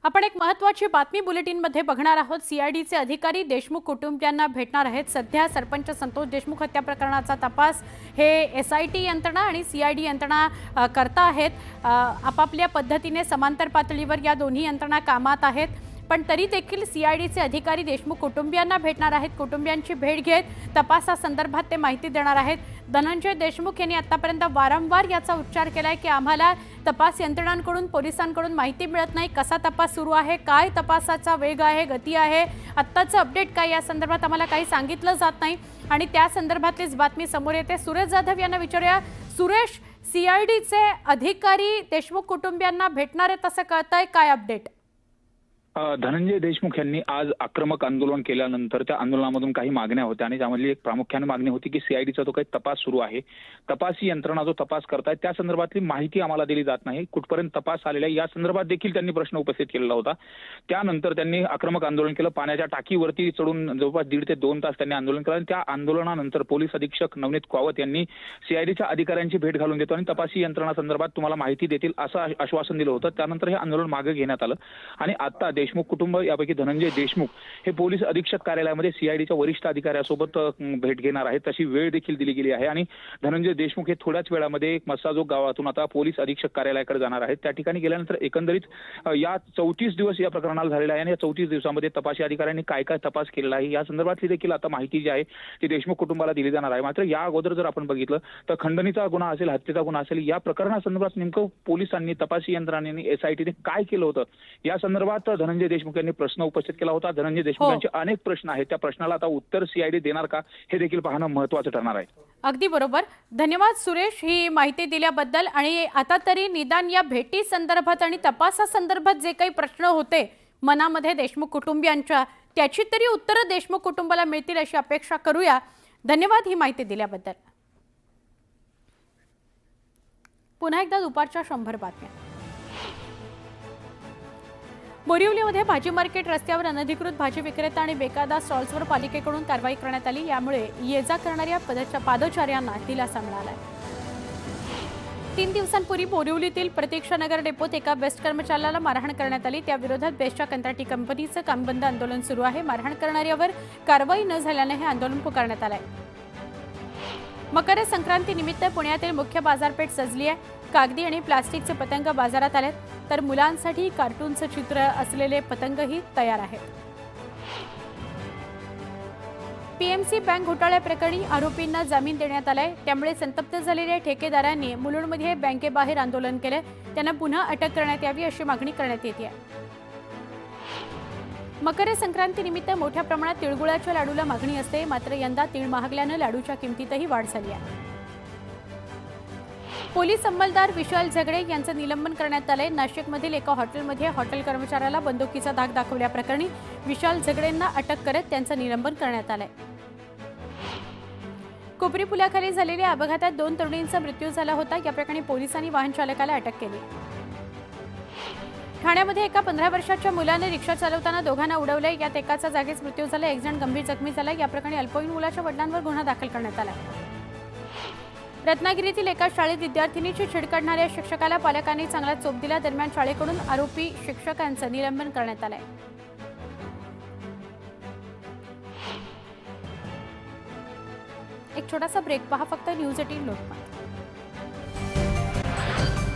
आपण एक महत्त्वाची बातमी बुलेटिनमध्ये बघणार आहोत। सीआयडीचे अधिकारी देशमुख कुटुंबियांना भेटणार आहेत। सध्या सरपंच संतोष देशमुख हत्या प्रकरणाचा तपास हे एसआयटी यंत्रणा आणि सीआयडी यंत्रणा करता आहेत। आपापल्या पद्धतीने समांतर पातळीवर या दोन्ही यंत्रणा कामात आहेत, पण तरी देखील सीआयडीचे अधिकारी देशमुख कुटुंबियांना भेटणार आहेत। कुटुंबियांची भेट घेत तपासासंदर्भात ते माहिती देणार आहेत। धनंजय देशमुख यांनी आतापर्यंत वारंवार याचा उच्चार केलाय की आम्हाला तपास यंत्रणांकडून पोलिसांकडून माहिती मिळत नाही, कसा तपास सुरू आहे, काय तपासाचा वेग आहे, गती आहे, आत्ताचं अपडेट काय, या संदर्भात आम्हाला काही सांगितलं जात नाही आणि त्या संदर्भातलीच बातमी समोर येते। सुरेश जाधव यांना विचारूया। सुरेश, सीआयडीचे अधिकारी देशमुख कुटुंबियांना भेटणार आहेत असं कळतंय, काय अपडेट? धनंजय देशमुख यांनी आज आक्रमक आंदोलन केल्यानंतर त्या आंदोलनामधून काही मागण्या होत्या आणि त्यामधली एक प्रामुख्याने मागणी होती की सीआयडीचा जो काही तपास सुरू आहे, तपासी यंत्रणा जो तपास करतायत त्या संदर्भातली माहिती आम्हाला दिली जात नाही, कुठपर्यंत तपास आलेला आहे या संदर्भात देखील त्यांनी प्रश्न उपस्थित केलेला होता। त्यानंतर त्यांनी आक्रमक आंदोलन केलं, पाण्याच्या टाकीवरती चढून जवळपास 1.5 ते 2 तास त्यांनी आंदोलन केलं आणि त्या आंदोलनानंतर पोलीस अधीक्षक नवनीत कावत यांनी सीआयडीच्या अधिकाऱ्यांची भेट घालून देतो आणि तपासी यंत्रणा संदर्भात तुम्हाला माहिती देतील असं आश्वासन दिलं होतं। त्यानंतर हे आंदोलन मागे घेण्यात आलं आणि आता देशमुख कुटुंब यापैकी धनंजय देशमुख हे पोलीस अधीक्षक कार्यालयामध्ये सीआयडीच्या वरिष्ठ अधिकाऱ्यासोबत भेट घेणार आहेत, तशी वेळ देखील दिली गेली आहे आणि धनंजय देशमुख हे थोड्याच वेळामध्ये मस्साजोग गावातून आता पोलीस अधीक्षक कार्यालयाकडे जाणार आहेत। त्या ठिकाणी गेल्यानंतर एकंदरीत या 34 दिवस या प्रकरणाला झालेला आहे आणि या 34 दिवसामध्ये तपासी अधिकाऱ्यांनी काय काय तपास केलेला आहे या संदर्भातली देखील आता माहिती जी आहे ती देशमुख कुटुंबाला दिली जाणार आहे। मात्र या अगोदर जर आपण बघितलं तर खंडणीचा गुन्हा असेल, हत्येचा गुन्हा असेल, या प्रकरणासंदर्भात नेमकं पोलिसांनी, तपासी यंत्रणांनी, एसआयटीने काय केलं होतं या संदर्भात धनंजय देशमुख यांनी प्रश्न उपस्थित केला होता। धनंजय देशमुख यांचे अनेक प्रश्न आहेत, त्या प्रश्नाला आता उत्तर सीआयडी देणार का हे देखील पाहणं महत्त्वाचं ठरणार आहे। अगदी बरोबर, धन्यवाद सुरेश ही माहिती दिल्याबद्दल। आणि आता तरी निदान या भेटी संदर्भात आणि तपासासंदर्भात जे काही प्रश्न होते मनामध्ये देशमुख कुटुंबियांच्या, त्याची तरी उत्तरं देशमुख कुटुंबाला मिळतील अशी अपेक्षा करूया। धन्यवाद ही माहिती दिल्याबद्दल। पुन्हा एकदा दुपारच्या 100 बातम्या। बोरिवलीमध्ये भाजी मार्केट रस्त्यावर अनधिकृत भाजी विक्रेता आणि बेकायदा स्टॉल्सवर पालिकेकडून कारवाई करण्यात आली। यामुळे ये जा करणाऱ्या पादचाऱ्यांना दिलासा मिळाला। 3 दिवसांपूर्वी बोरिवलीतील प्रतीक्षानगर डेपोत एका बेस्ट कर्मचाऱ्याला मारहाण करण्यात आली। त्या विरोधात बेस्टच्या कंत्राटी कंपनीचं कामबंद आंदोलन सुरू आहे। मारहाण करणाऱ्यावर कारवाई न झाल्याने हे आंदोलन पुकारण्यात आलंय। मकर संक्रांती निमित्त पुण्यातील मुख्य बाजारपेठ सजली आहे। कागदी आणि प्लास्टिकचे पतंग बाजारात आलेत, तर मुलांसाठी कार्टूनचं चित्र असलेले पतंगही तयार आहेत। पीएमसी बँक घोटाळ्याप्रकरणी आरोपींना जामीन देण्यात आलाय, त्यामुळे संतप्त झालेल्या ठेकेदारांनी मुलुंडमध्ये बँकेबाहेर आंदोलन केले। त्यांना पुन्हा अटक करण्यात यावी अशी मागणी करण्यात येते। मकर संक्रांती निमित्त मोठ्या प्रमाणात तिळगुळाच्या लाडूला मागणी असते, मात्र यंदा तीळ महागल्याने लाडूच्या किमतीतही वाढ झाली आहे। पोलीस अंमलदार विशाल झगडे यांचं निलंबन करण्यात आले। नाशिकमधील एका हॉटेलमध्ये हॉटेल कर्मचाऱ्याला बंदुकीचा धाक दाखवल्याप्रकरणी विशाल झगडेंना अटक करत त्यांचं निलंबन करण्यात आलंय। कोपरी पुलाखाली झालेल्या अपघातात 2 तरुणींचा मृत्यू झाला होता। या प्रकरणी पोलिसांनी वाहन चालकाला अटक केली। ठाण्यामध्ये एका 15 वर्षाच्या मुलाने रिक्षा चालवताना दोघांना उडवले, यात एकाचा जागीच मृत्यू झाला, एक जण गंभीर जखमी झाला। या प्रकरणी अल्पवयीन मुलाच्या वडिलांवर गुन्हा दाखल करण्यात आला। रत्नागिरीतील एका शाळेत विद्यार्थिनीची छेड काढणाऱ्या शिक्षकाला पालकांनी चांगला चोप दिला। दरम्यान शाळेकडून आरोपी शिक्षकांचं निलंबन करण्यात आलंय। एक छोटासा ब्रेक, पहा फक्त न्यूज 18 लोकमत।